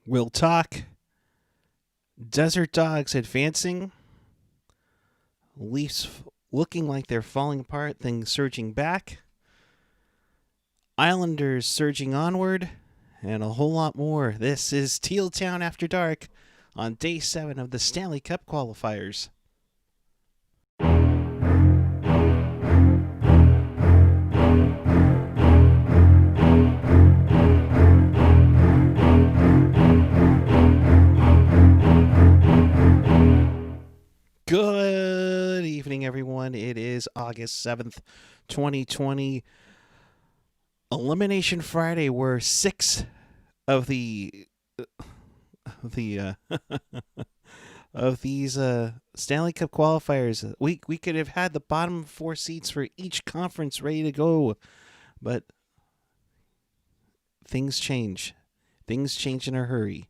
We'll talk Desert Dogs advancing, Leafs looking like they're falling apart, then surging back, Islanders surging onward, and a whole lot more. This is Teal Town After Dark on Day 7 of the Stanley Cup Qualifiers. Good evening, everyone. It is August 7th, 2020. Elimination Friday, where 6 of the of these Stanley Cup qualifiers, we could have had the bottom 4 seats for each conference ready to go, but things change. Things change in a hurry.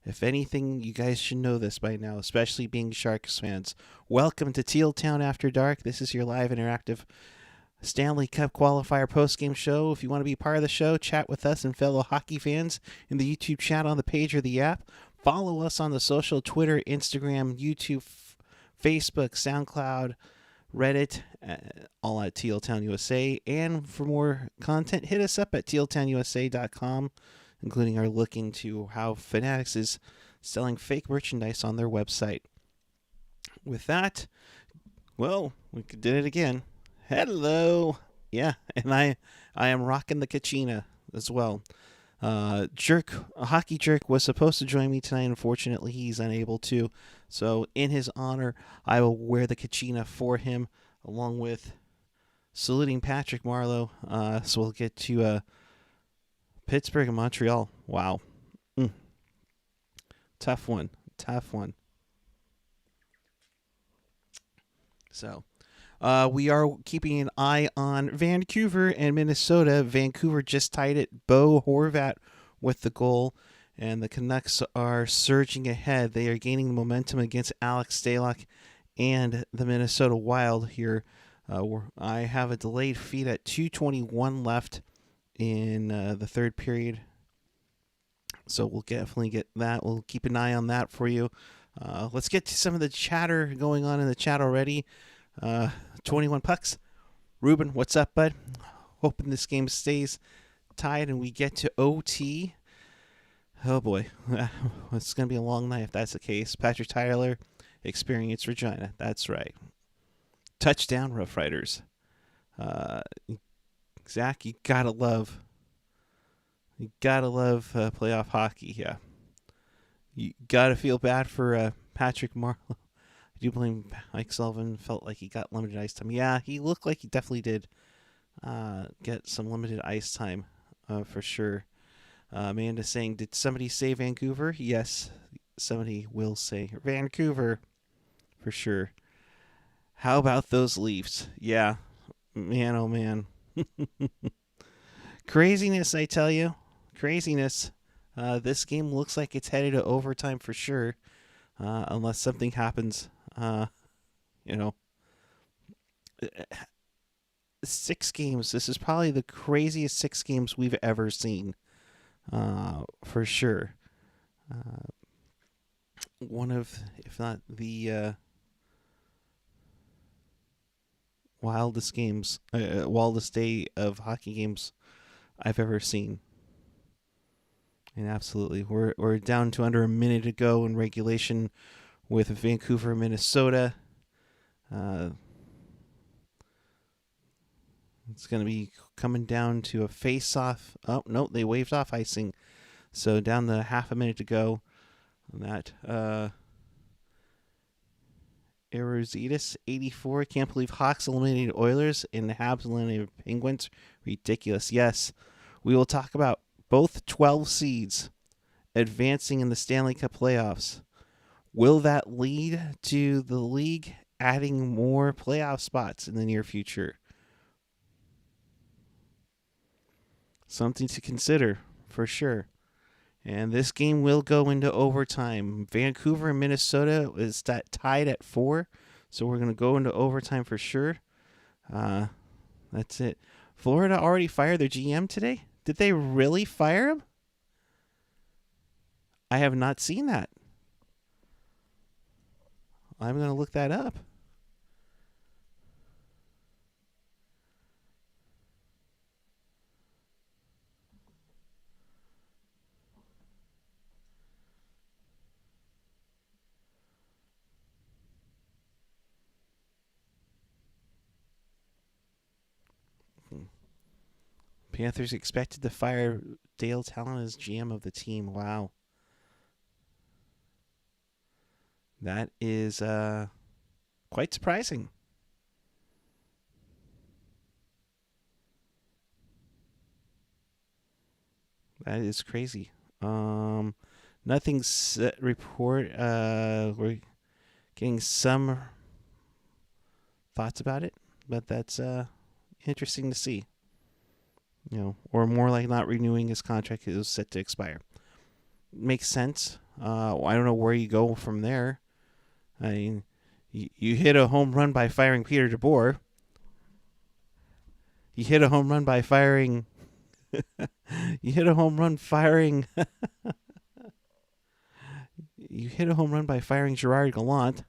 If anything, you guys should know this by now, especially being Sharks fans. Welcome to Teal Town After Dark. This is your live interactive Stanley Cup qualifier postgame show. If you want to be part of the show, chat with us and fellow hockey fans in the YouTube chat on the page or the app. Follow us on the social, Twitter, Instagram, YouTube, Facebook, SoundCloud, Reddit, all at Teal Town USA. And for more content, hit us up at tealtownusa.com, including our look into how Fanatics is selling fake merchandise on their website. With that, well, we did it again. Hello. Yeah, and I am rocking the Kachina as well. A hockey jerk was supposed to join me tonight. Unfortunately, he's unable to. So in his honor, I will wear the Kachina for him, along with saluting Patrick Marleau. So we'll get to Pittsburgh and Montreal. Wow. Tough one. So we are keeping an eye on Vancouver and Minnesota. Vancouver just tied it. Bo Horvat with the goal, and the Canucks are surging ahead. They are gaining momentum against Alex Stalock and the Minnesota Wild here. I have a delayed feed at 2:21 left in the third period, so we'll definitely get that. We'll keep an eye on that for you. Let's get to some of the chatter going on in the chat already. 21 pucks. Ruben, what's up, bud? Hoping this game stays tied and we get to OT. Oh boy, it's going to be a long night if that's the case. Patrick Tyler, Experience Regina. That's right. Touchdown, Rough Riders. Zach, you gotta love playoff hockey. Yeah, you gotta feel bad for Patrick Marleau. I do blame Mike Sullivan. Felt like he got limited ice time. Yeah, he looked like he definitely did get some limited ice time for sure. Amanda saying, did somebody say Vancouver? Yes, somebody will say Vancouver for sure. How about those Leafs? Yeah, man, oh man. Craziness, I tell you. Craziness. This game looks like it's headed to overtime for sure. Unless something happens. 6 games. This is probably the craziest 6 games we've ever seen. For sure. One of, if not the wildest day of hockey games I've ever seen. And absolutely, we're down to under a minute to go in regulation with Vancouver, Minnesota. It's going to be coming down to a face-off. Oh, no, they waved off icing. So down to half a minute to go on that. Arizides, 84. Can't believe Hawks eliminated Oilers and the Habs eliminated Penguins. Ridiculous. Yes, we will talk about both 12 seeds advancing in the Stanley Cup playoffs. Will that lead to the league adding more playoff spots in the near future? Something to consider, for sure. And this game will go into overtime. Vancouver and Minnesota is tied at 4, so we're going to go into overtime for sure. That's it. Florida already fired their GM today? Did they really fire him? I have not seen that. I'm going to look that up. Panthers expected to fire Dale Talon as GM of the team. Wow. That is quite surprising. That is crazy. Nothing's set report. We're getting some thoughts about it, but that's interesting to see. Or more like not renewing his contract. It was set to expire. Makes sense. I don't know where you go from there. I mean, you hit a home run by firing Peter DeBoer. You hit a home run by firing. You hit a home run firing. You hit a home run by firing Gerard Gallant.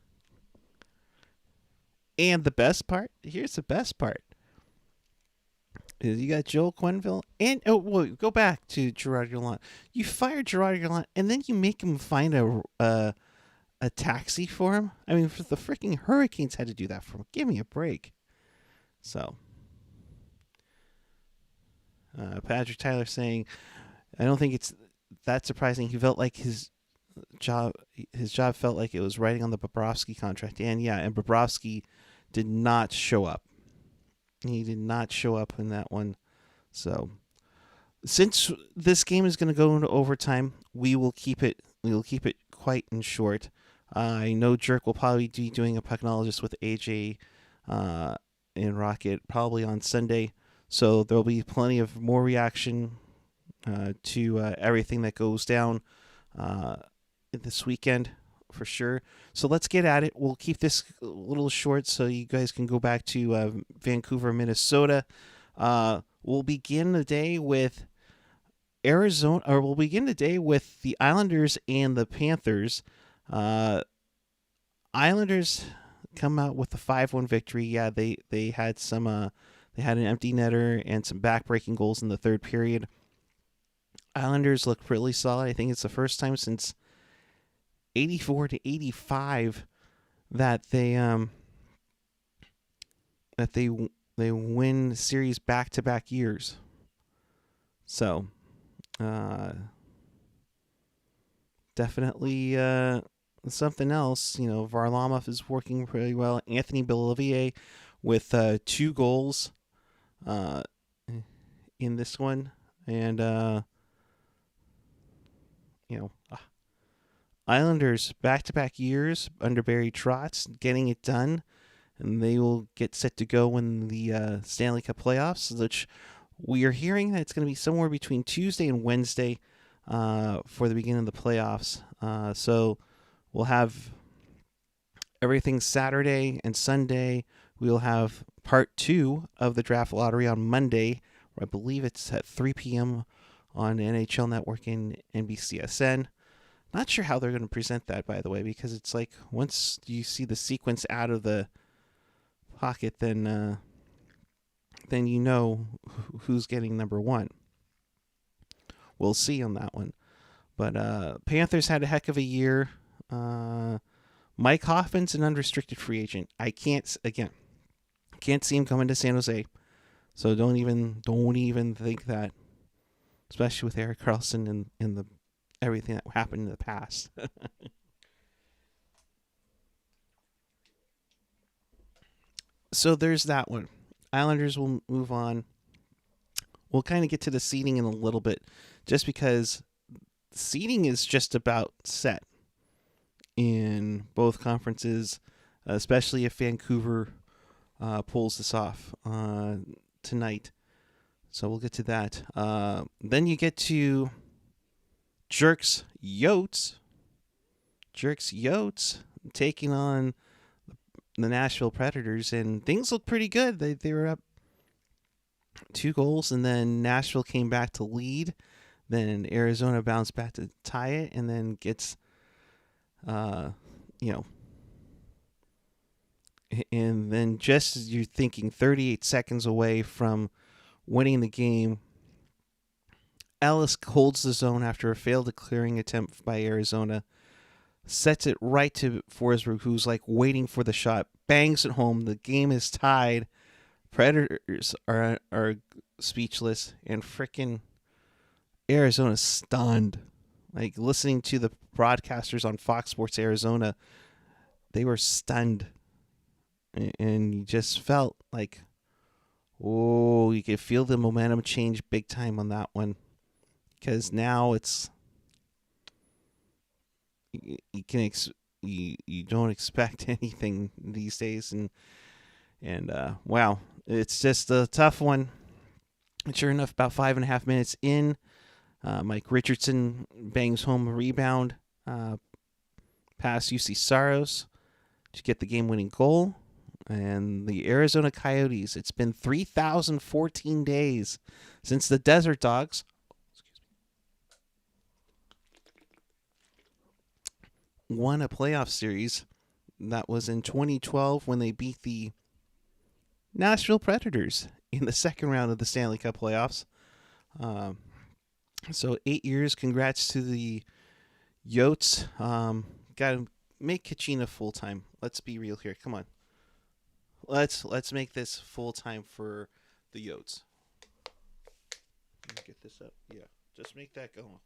And the best part, here's the best part, is you got Joel Quenneville and go back to Gerard Gallant. You fired Gerard Gallant and then you make him find a taxi for him. I mean, the freaking Hurricanes had to do that for him. Give me a break. So, Patrick Tyler saying, I don't think it's that surprising. He felt like his job felt like it was writing on the Bobrovsky contract. And Bobrovsky did not show up. He did not show up in that one. So, since this game is going to go into overtime, we will keep it quite and short. I know Jerk will probably be doing a pucknologist with AJ in Rocket probably on Sunday. So there'll be plenty of more reaction to everything that goes down this weekend for sure. So let's get at it. We'll keep this a little short so you guys can go back to Vancouver, Minnesota. We'll begin the day with we'll begin the day with the Islanders and the Panthers. Islanders come out with a 5-1 victory. Yeah, they had some they had an empty netter and some back-breaking goals in the third period. Islanders look really solid. I think it's the first time since 84 to 85 that they win series back-to-back years. So, definitely something else. Varlamov is working pretty well. Anthony Beauvillier with 2 goals in this one. And, Islanders back-to-back years under Barry Trotz getting it done. And they will get set to go in the Stanley Cup playoffs, which we are hearing that it's going to be somewhere between Tuesday and Wednesday for the beginning of the playoffs. So we'll have everything Saturday and Sunday. We'll have part 2 of the draft lottery on Monday. I believe it's at 3 p.m. on NHL Network and NBCSN. Not sure how they're going to present that, by the way, because it's like once you see the sequence out of the pocket, then you know who's getting number 1. We'll see on that one. But Panthers had a heck of a year. Mike Hoffman's an unrestricted free agent. I can't see him coming to San Jose. So don't even think that, especially with Erik Karlsson and the everything that happened in the past. So there's that one. Islanders will move on. We'll kind of get to the seeding in a little bit, just because seeding is just about set in both conferences, especially if Vancouver pulls this off tonight. So we'll get to that. Then you get to Jerks Yotes taking on the Nashville Predators, and things look pretty good. They were up 2 goals, and then Nashville came back to lead. Then Arizona bounced back to tie it, and then gets, you know, and then just as you're thinking 38 seconds away from winning the game, Ellis holds the zone after a failed clearing attempt by Arizona, sets it right to Forsberg, who's like waiting for the shot, bangs it home. The game is tied. Predators are speechless, and frickin' Arizona's stunned. Like, listening to the broadcasters on Fox Sports Arizona, they were stunned. And you just felt like, oh, you could feel the momentum change big time on that one. Because now it's, you don't expect anything these days, and wow, it's just a tough one. And sure enough, about 5.5 minutes in, Mike Richardson bangs home a rebound past UC Saros to get the game-winning goal. And the Arizona Coyotes, it's been 3,014 days since the Desert Dogs won a playoff series. That was in 2012 when they beat the Nashville Predators in the second round of the Stanley Cup playoffs. So 8 years. Congrats to the Yotes. Got to make Kachina full time. Let's be real here. Come on. Let's make this full time for the Yotes. Let me get this up. Yeah, just make that go.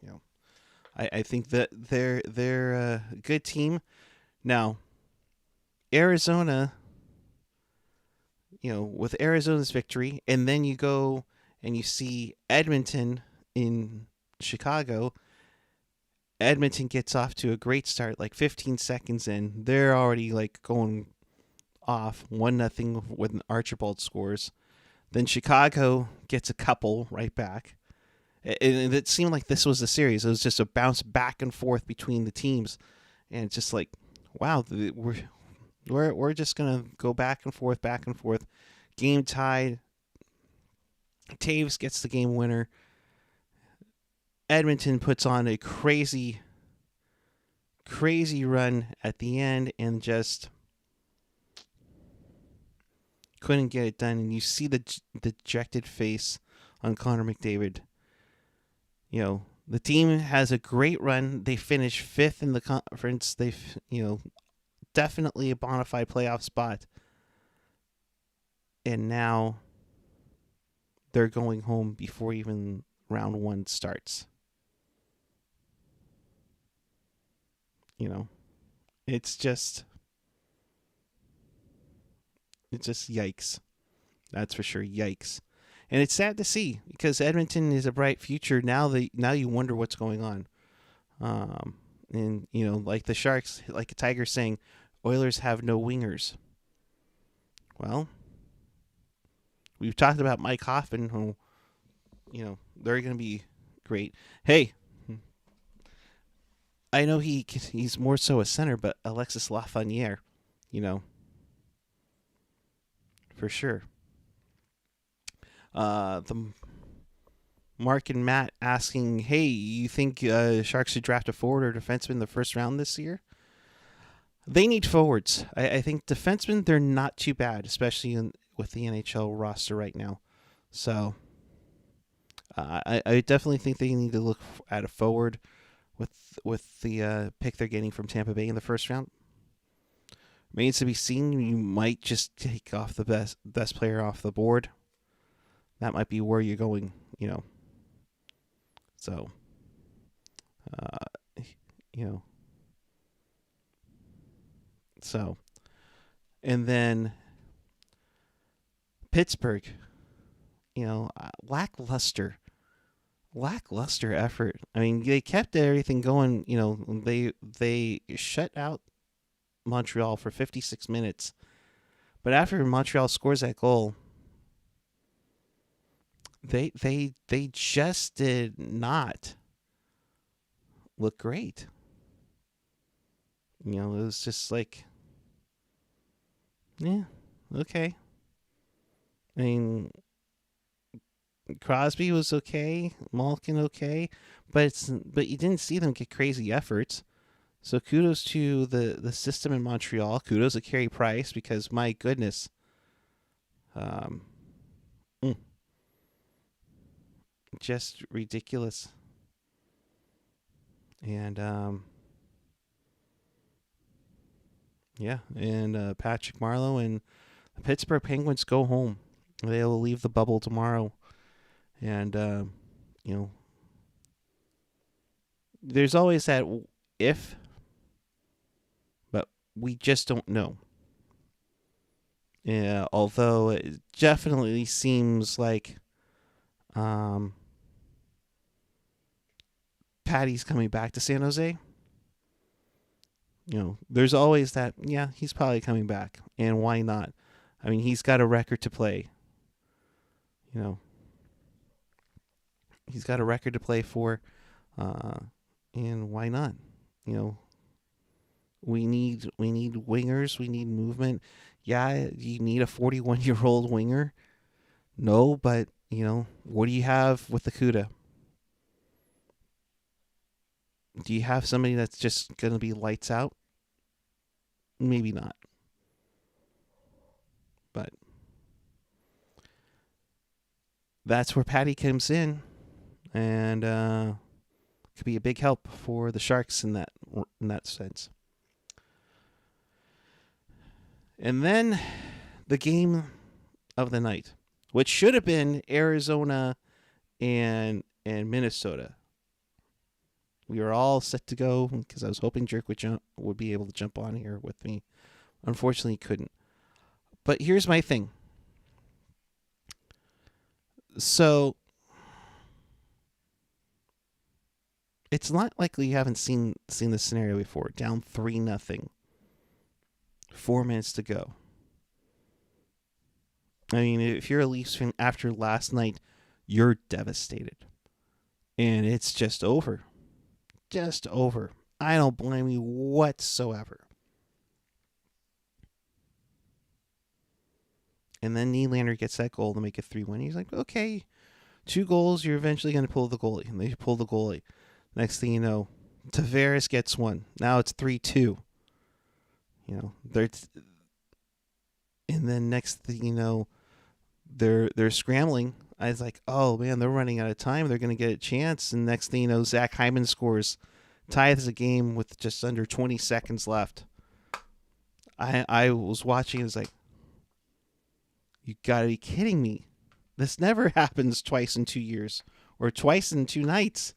You know, I think that they're a good team. Now, Arizona, with Arizona's victory, and then you go and you see Edmonton in Chicago. Edmonton gets off to a great start, like 15 seconds in. They're already like going off 1-0 when Archibald scores. Then Chicago gets a couple right back. And it seemed like this was a series. It was just a bounce back and forth between the teams, and it's just like, wow, we're just gonna go back and forth, back and forth. Game tied. Taves gets the game winner. Edmonton puts on a crazy run at the end and just couldn't get it done. And you see the dejected face on Connor McDavid. The team has a great run. They finish 5th in the conference. They've, definitely a bona fide playoff spot. And now they're going home before even round 1 starts. It's just yikes. That's for sure. Yikes. And it's sad to see, because Edmonton is a bright future. Now you wonder what's going on. And like the Sharks, like a Tiger saying, Oilers have no wingers. Well, we've talked about Mike Hoffman, who, they're going to be great. Hey, I know he's more so a center, but Alexis Lafreniere, for sure. The Mark and Matt asking, hey, you think Sharks should draft a forward or defenseman in the first round this year? They need forwards. I think defensemen, they're not too bad, especially with the NHL roster right now. So I definitely think they need to look at a forward with the pick they're getting from Tampa Bay in the first round. Remains to be seen. You might just take off the best player off the board. That might be where you're going, So, So, and then Pittsburgh, lackluster effort. I mean, they kept everything going. They shut out Montreal for 56 minutes, but after Montreal scores that goal, they just did not look great. It was just like, yeah, okay. I mean, Crosby was okay, Malkin okay, but you didn't see them get crazy efforts. So kudos to the system in Montreal. Kudos to Carey Price because my goodness, um, mm, just ridiculous. And yeah, and Patrick Marleau and the Pittsburgh Penguins go home. They'll leave the bubble tomorrow, and you know, there's always that if, but we just don't know. Yeah, although it definitely seems like um, Patty's coming back to San Jose. There's always that, yeah, he's probably coming back. And why not? I mean, he's got a record to play. You know, he's got a record to play for. Uh, and why not? You know, we need wingers. We need movement. Yeah, you need a 41-year-old winger. No, but what do you have with the Cuda? Do you have somebody that's just going to be lights out? Maybe not. But that's where Patty comes in, and could be a big help for the Sharks in that sense. And then the game of the night, which should have been Arizona and Minnesota. We were all set to go because I was hoping Jerk would be able to jump on here with me. Unfortunately, he couldn't. But here's my thing. So it's not likely you haven't seen this scenario before. Down 3-0. 4 minutes to go. I mean, if you're a Leafs fan after last night, you're devastated. And it's just over. Just over. I don't blame you whatsoever. And then Nylander gets that goal to make it 3-1. He's like, okay, 2 goals, you're eventually going to pull the goalie. And they pull the goalie. Next thing you know, Tavares gets one. Now it's 3-2. And then next thing you know, they're scrambling. I was like, oh man, they're running out of time. They're going to get a chance. And next thing you know, Zach Hyman scores, ties the game with just under 20 seconds left. I was watching. I was like, you got to be kidding me. This never happens twice in 2 years or twice in 2 nights.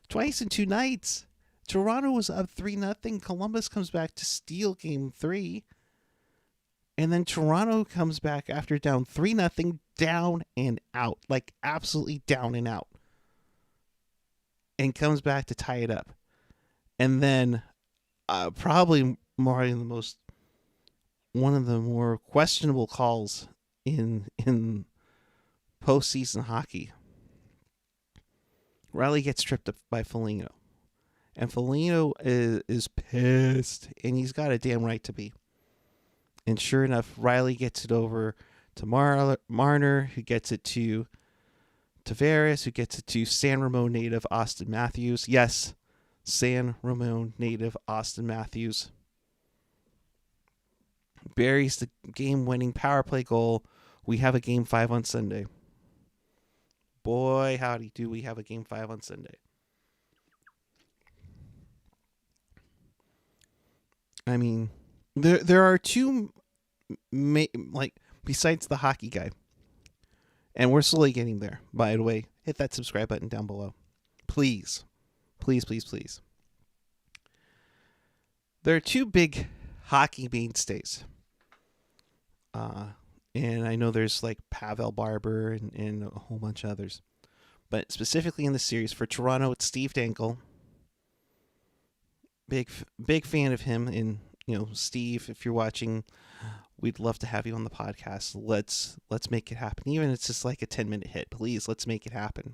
Twice in 2 nights. Toronto was up 3-0. Columbus comes back to steal game 3. And then Toronto comes back after down 3-0, down and out. Like absolutely down and out. And comes back to tie it up. And then probably one of the more questionable calls in postseason hockey. Riley gets tripped up by Foligno. And Foligno is pissed. And he's got a damn right to be. And sure enough, Riley gets it over to Marner, who gets it to Tavares, who gets it to San Ramon native Austin Matthews. Yes, San Ramon native Austin Matthews buries the game-winning power play goal. We have a Game 5 on Sunday. Boy, howdy do we have a Game 5 on Sunday. I mean, there are two, besides the hockey guy, and we're slowly getting there. By the way, hit that subscribe button down below. Please. Please, please, please. There are two big hockey mainstays. And I know there's like Pavel Barber and a whole bunch of others. But specifically in the series, for Toronto, it's Steve Dangle. Big fan of him. And, Steve, if you're watching, we'd love to have you on the podcast. Let's make it happen. Even if it's just like a 10-minute hit. Please, let's make it happen.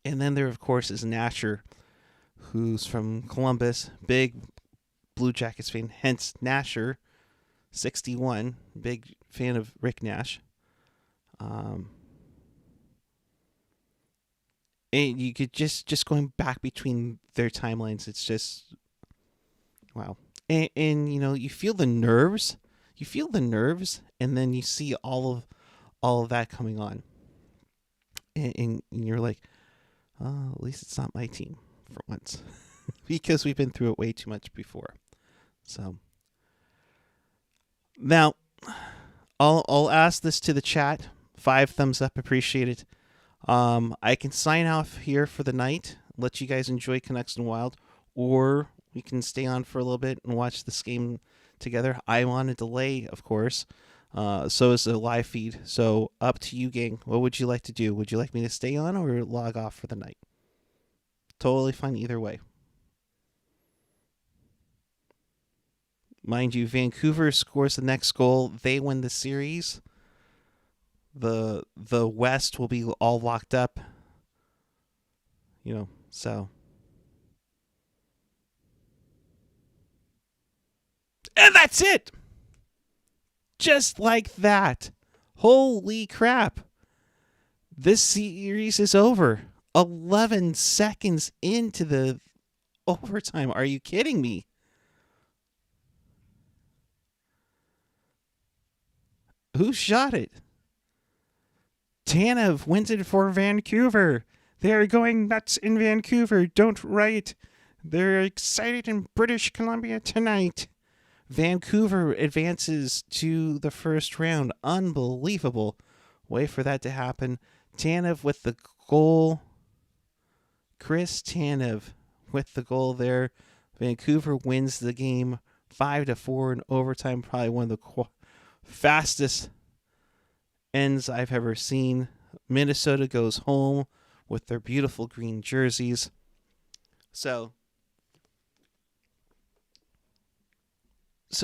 And then there, of course, is Nasher, who's from Columbus. Big Blue Jackets fan. Hence, Nasher, 61. Big fan of Rick Nash. And you could just going back between their timelines. It's just wow. And you feel the nerves. You feel the nerves, and then you see all of that coming on, and you're like, oh, at least it's not my team for once, because we've been through it way too much before. So now, I'll ask this to the chat. 5 thumbs up, appreciate it. I can sign off here for the night, let you guys enjoy Canucks and Wild, or we can stay on for a little bit and watch this game together. I'm on a delay, of course. So is the live feed. So up to you, gang. What would you like to do? Would you like me to stay on or log off for the night? Totally fine either way. Mind you, Vancouver scores the next goal. They win the series. The West will be all locked up. So. And that's it. Just like that. Holy crap. This series is over. 11 seconds into the overtime. Are you kidding me? Who shot it? Tanev wins it for Vancouver. They're going nuts in Vancouver. Don't write. They're excited in British Columbia tonight. Vancouver advances to the first round. Unbelievable. Wait for that to happen. Tanev with the goal. Chris Tanev with the goal there. Vancouver wins the game 5-4 in overtime. Probably one of the fastest ends I've ever seen. Minnesota goes home with their beautiful green jerseys. So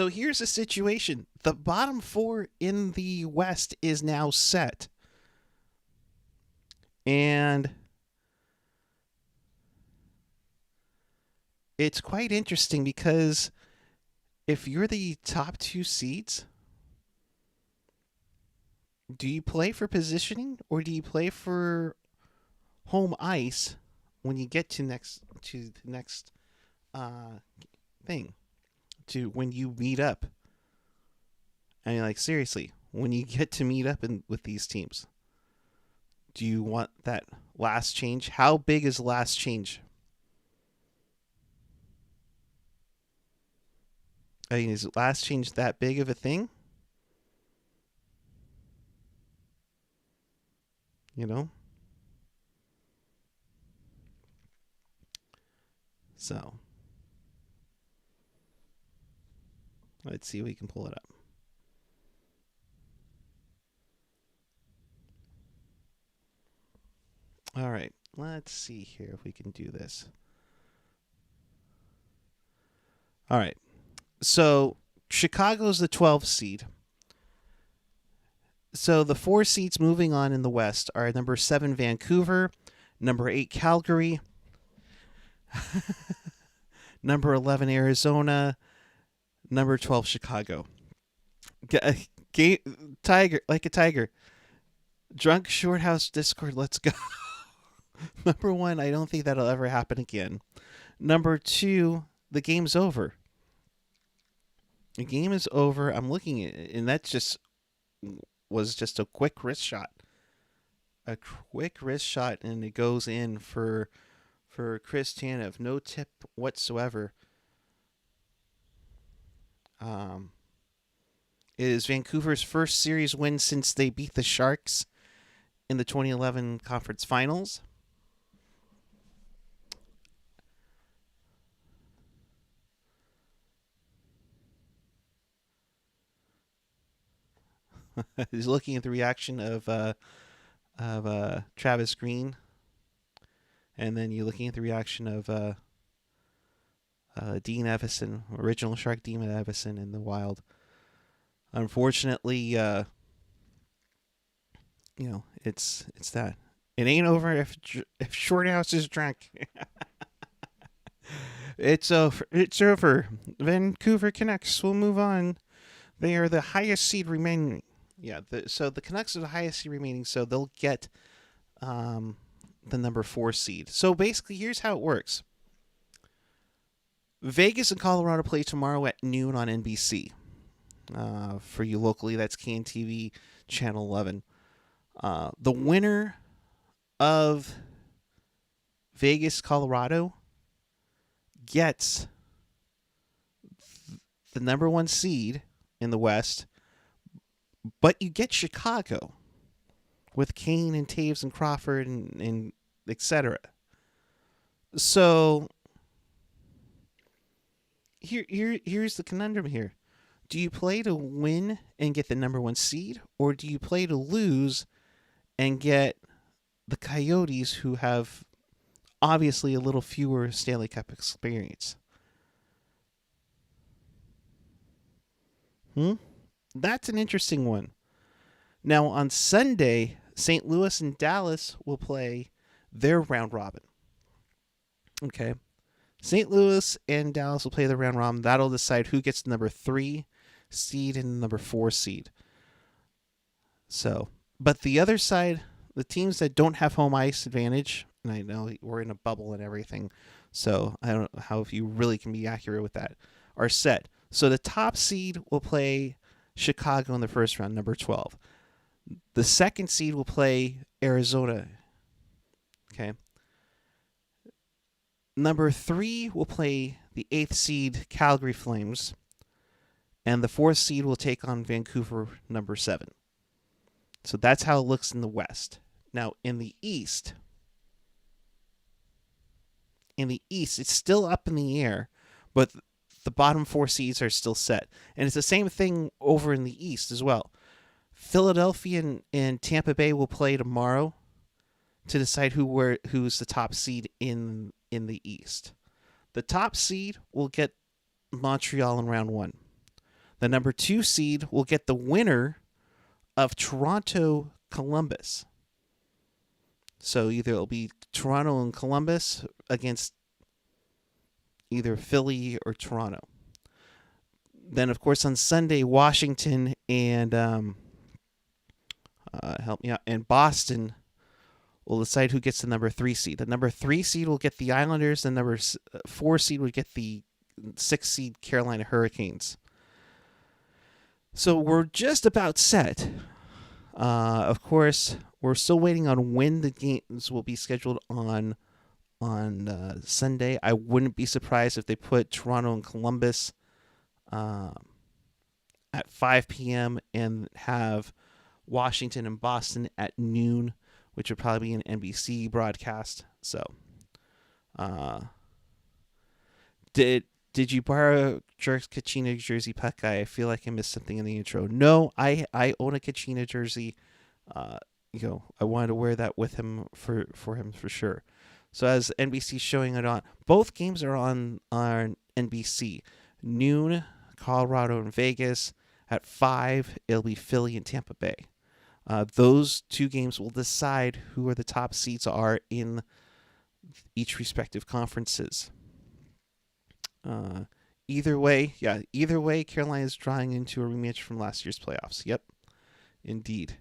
here's the situation. The bottom 4 in the West is now set. And it's quite interesting because if you're the top 2 seeds, do you play for positioning or do you play for home ice when you get to the next thing? To when you meet up. I mean, like, seriously, when you get to meet up with these teams, do you want that last change? How big is last change? I mean, is last change that big of a thing? So let's see if we can pull it up. All right, let's see here if we can do this. All right, so Chicago's the 12th seed. So the 4 seeds moving on in the West are number 7 Vancouver, number 8 Calgary, number 11 Arizona, number 12 Chicago. Tiger, like a tiger. Drunk Shorthouse Discord, let's go. Number 1, I don't think that'll ever happen again. Number 2, the game's over. The game is over. I'm looking at it, and that was just a quick wrist shot. A quick wrist shot, and it goes in for Chris Tanev. No tip whatsoever. It is Vancouver's first series win since they beat the Sharks in the 2011 conference finals. He's looking at the reaction of Travis Green, and then you're looking at the reaction of Dean Evison, original Shark Dean Evison in the Wild. Unfortunately, it's that. It ain't over if Shorthouse is drunk. It's over. It's over. Vancouver Canucks will move on. They are the highest seed remaining. Yeah, so the Canucks are the highest seed remaining, so they'll get the number 4 seed. So basically, here's how it works. Vegas and Colorado play tomorrow at noon on NBC. For you locally, that's KNTV Channel 11. The winner of Vegas, Colorado gets the number 1 seed in the West, but you get Chicago with Kane and Taves and Crawford and etc. So here's the conundrum here. Do you play to win and get the number 1 seed, or do you play to lose and get the Coyotes, who have obviously a little fewer Stanley Cup experience? That's an interesting one. Now, on Sunday, St. Louis and Dallas will play their round robin. Okay. St. Louis and Dallas will play the round robin. That'll decide who gets the number 3 seed and the number 4 seed. So, but the other side, the teams that don't have home ice advantage, and I know we're in a bubble and everything, so I don't know how if you really can be accurate with that, are set. So the top seed will play Chicago in the first round, number 12. The second seed will play Arizona. Okay. Number 3 will play the 8th seed Calgary Flames. And the 4th seed will take on Vancouver, number 7. So that's how it looks in the West. Now, in the East, it's still up in the air, but the bottom 4 seeds are still set. And it's the same thing over in the East as well. Philadelphia and Tampa Bay will play tomorrow to decide who's the top seed in the East. The top seed will get Montreal in round 1. The number 2 seed will get the winner of Toronto-Columbus. So either it'll be Toronto and Columbus against either Philly or Toronto. Then, of course, on Sunday, Washington and and Boston will decide who gets the number 3 seed. The number 3 seed will get the Islanders. The number 4 seed would get the 6 seed Carolina Hurricanes. So we're just about set. Of course, we're still waiting on when the games will be scheduled on Sunday. I wouldn't be surprised if they put Toronto and Columbus at 5 p.m. and have Washington and Boston at noon, which would probably be an NBC broadcast. So, did you borrow Jerk's Kachina jersey, Puck Guy? I feel like I missed something in the intro. No, I own a Kachina jersey. I wanted to wear that with him for him for sure. So as NBC showing it on, both games are on NBC. Noon, Colorado and Vegas. At 5, it'll be Philly and Tampa Bay. Those 2 games will decide who are the top seeds are in each respective conferences. Either way, Carolina is drawing into a rematch from last year's playoffs. Yep, indeed.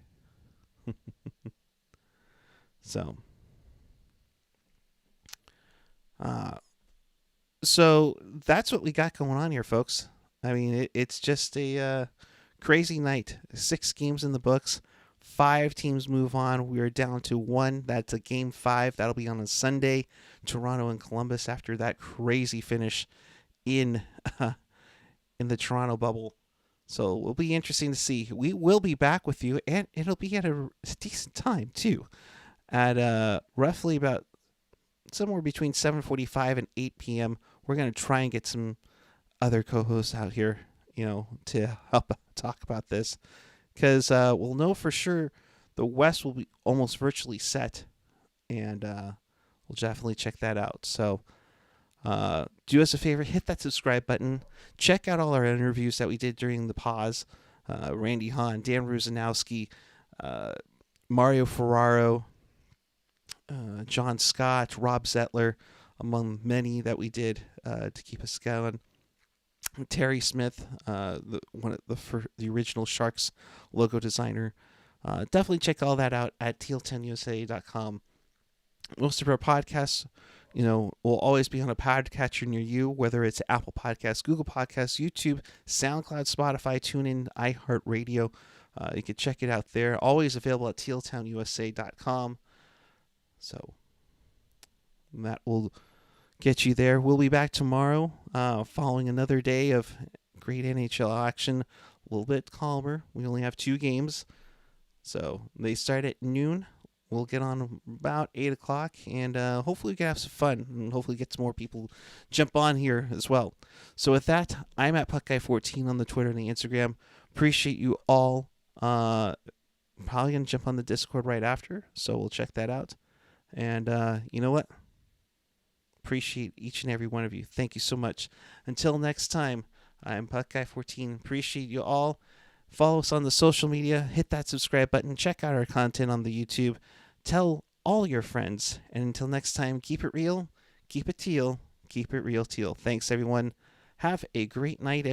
So that's what we got going on here, folks. I mean, it's just a crazy night. 6 games in the books. 5 teams move on. We are down to 1. That's a game 5. That'll be on a Sunday. Toronto and Columbus after that crazy finish in the Toronto bubble. So it will be interesting to see. We will be back with you, and it'll be at a decent time too. At roughly about somewhere between 7:45 and 8 p.m. We're going to try and get some other co-hosts out here, to help talk about this, because we'll know for sure the West will be almost virtually set, and we'll definitely check that out. So do us a favor, hit that subscribe button. Check out all our interviews that we did during the pause. Randy Hahn, Dan Ruzanowski, Mario Ferraro, John Scott, Rob Zettler, among many that we did to keep us going. Terry Smith, the original Sharks logo designer. Definitely check all that out at teal10usa.com. Most of our podcasts, will always be on a podcatcher near you, whether it's Apple Podcasts, Google Podcasts, YouTube, SoundCloud, Spotify, TuneIn, iHeartRadio. You can check it out there. Always available at tealtownusa.com. So that will get you there. We'll be back tomorrow following another day of great NHL action. A little bit calmer. We only have 2 games. So they start at noon. We'll get on about 8 o'clock, and hopefully we can have some fun, and hopefully get some more people jump on here as well. So with that, I'm at PuckGuy14 on the Twitter and the Instagram. Appreciate you all. Probably going to jump on the Discord right after, so we'll check that out. And you know what? Appreciate each and every one of you. Thank you so much. Until next time, I'm PuckGuy14. Appreciate you all. Follow us on the social media. Hit that subscribe button. Check out our content on the YouTube. Tell all your friends. And until next time, keep it real. Keep it teal. Keep it real teal. Thanks, everyone. Have a great night,